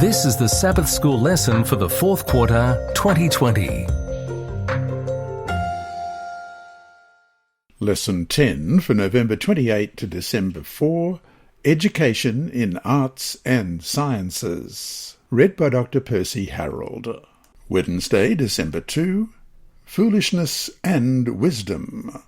This is the Sabbath School lesson for the fourth quarter, 2020. Lesson 10 for November 28 to December 4, Education in Arts and Sciences. Read by Dr. Percy Harrold. Wednesday, December 2, Foolishness and Wisdom.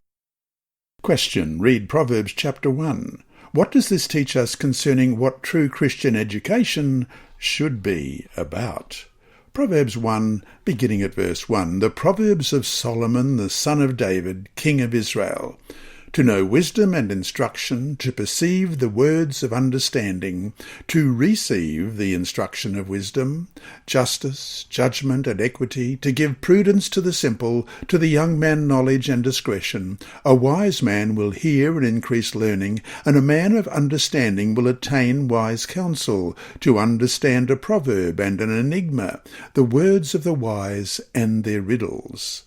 Question. Read Proverbs chapter 1. What does this teach us concerning what true Christian education should be about? Proverbs 1, beginning at verse 1. The Proverbs of Solomon, the son of David, king of Israel. To know wisdom and instruction, to perceive the words of understanding, to receive the instruction of wisdom, justice, judgment, and equity, to give prudence to the simple, to the young man knowledge and discretion. A wise man will hear and increase learning, and a man of understanding will attain wise counsel, to understand a proverb and an enigma, the words of the wise and their riddles.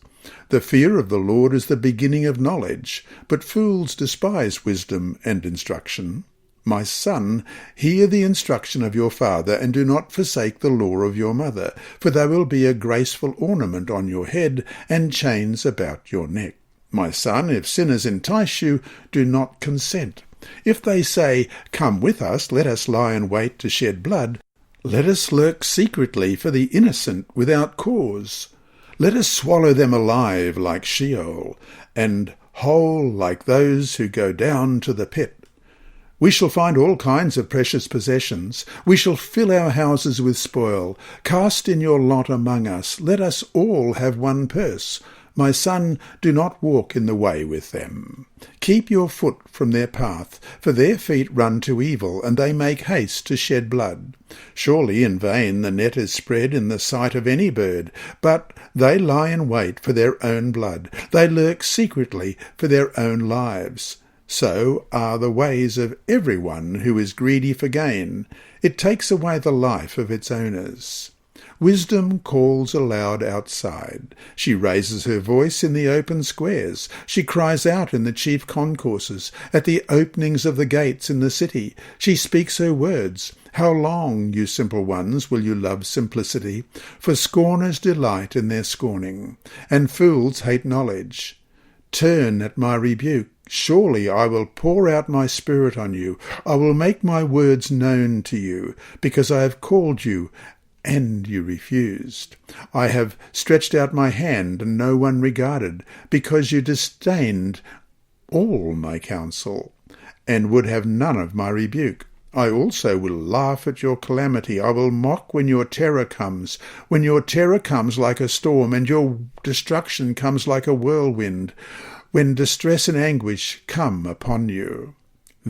The fear of the Lord is the beginning of knowledge, but fools despise wisdom and instruction. My son, hear the instruction of your father, and do not forsake the law of your mother, for they will be a graceful ornament on your head and chains about your neck. My son, if sinners entice you, do not consent. If they say, Come with us, let us lie in wait to shed blood, let us lurk secretly for the innocent without cause. Let us swallow them alive like Sheol, and whole like those who go down to the pit. We shall find all kinds of precious possessions. We shall fill our houses with spoil. Cast in your lot among us. Let us all have one purse. My son, do not walk in the way with them. Keep your foot from their path, for their feet run to evil, and they make haste to shed blood. Surely in vain the net is spread in the sight of any bird, but they lie in wait for their own blood. They lurk secretly for their own lives. So are the ways of everyone who is greedy for gain. It takes away the life of its owners. Wisdom calls aloud outside. She raises her voice in the open squares. She cries out in the chief concourses, at the openings of the gates in the city. She speaks her words. How long, you simple ones, will you love simplicity? For scorners delight in their scorning, and fools hate knowledge. Turn at my rebuke. Surely I will pour out my spirit on you. I will make my words known to you, because I have called you, and you refused. I have stretched out my hand, and no one regarded, because you disdained all my counsel, and would have none of my rebuke. I also will laugh at your calamity. I will mock when your terror comes like a storm, and your destruction comes like a whirlwind, when distress and anguish come upon you.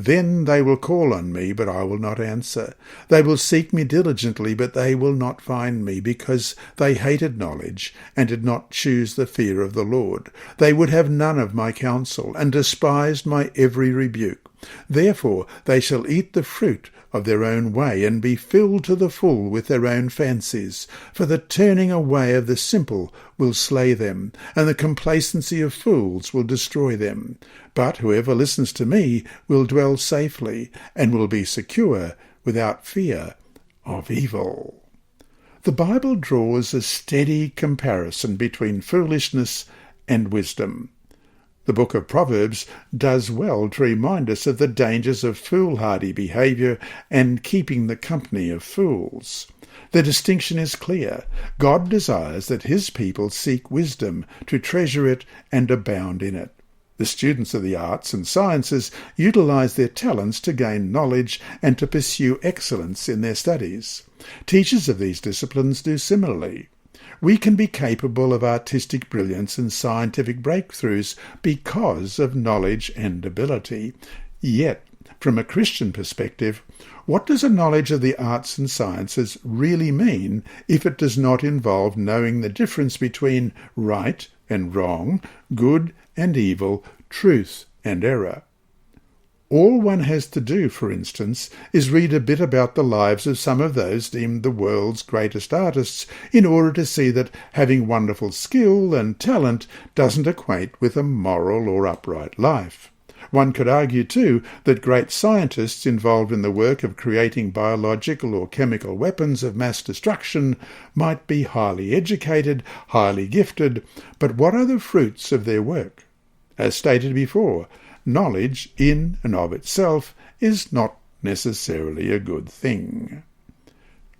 Then they will call on me, but I will not answer. They will seek me diligently, but they will not find me, because they hated knowledge and did not choose the fear of the Lord. They would have none of my counsel, and despised my every rebuke. Therefore they shall eat the fruit of their own way, and be filled to the full with their own fancies. For the turning away of the simple will slay them, and the complacency of fools will destroy them. But whoever listens to me will dwell safely, and will be secure without fear of evil. The Bible draws a steady comparison between foolishness and wisdom. The book of Proverbs does well to remind us of the dangers of foolhardy behaviour and keeping the company of fools. The distinction is clear. God desires that his people seek wisdom, to treasure it and abound in it. The students of the arts and sciences utilize their talents to gain knowledge and to pursue excellence in their studies. Teachers of these disciplines do similarly. We can be capable of artistic brilliance and scientific breakthroughs because of knowledge and ability. Yet, from a Christian perspective, what does a knowledge of the arts and sciences really mean if it does not involve knowing the difference between right and wrong, good and evil, truth and error? All one has to do, for instance, is read a bit about the lives of some of those deemed the world's greatest artists in order to see that having wonderful skill and talent doesn't equate with a moral or upright life. One could argue, too, that great scientists involved in the work of creating biological or chemical weapons of mass destruction might be highly educated, highly gifted, but what are the fruits of their work? As stated before, knowledge in and of itself is not necessarily a good thing.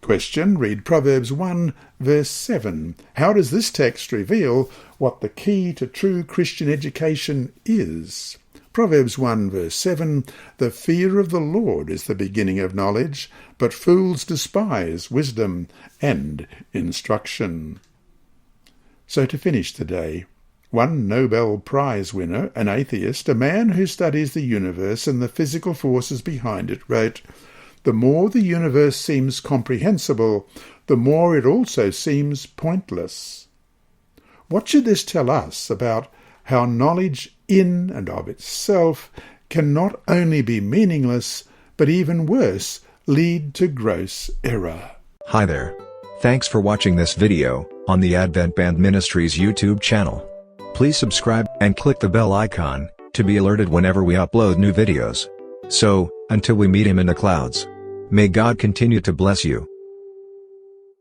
Question. Read Proverbs 1, verse 7. How does this text reveal what the key to true Christian education is? Proverbs 1, verse 7. The fear of the Lord is the beginning of knowledge, but fools despise wisdom and instruction. So to finish today, one Nobel Prize winner, an atheist, a man who studies the universe and the physical forces behind it, wrote, "The more the universe seems comprehensible, the more it also seems pointless." What should this tell us about how knowledge in and of itself can not only be meaningless, but even worse, lead to gross error? Hi there. Thanks for watching this video on the Advent-band Ministries YouTube channel. Please subscribe and click the bell icon to be alerted whenever we upload new videos. So, until we meet him in the clouds, may God continue to bless you.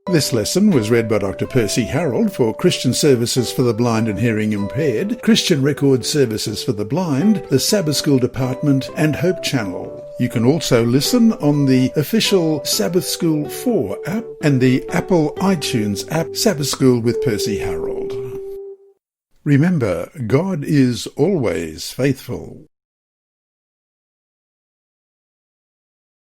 This lesson was read by Dr. Percy Harrold for Christian Services for the Blind and Hearing Impaired, Christian Record Services for the Blind, the Sabbath School Department, and Hope Channel. You can also listen on the official Sabbath School 4 app and the Apple iTunes app, Sabbath School with Percy Harrold. Remember, God is always faithful.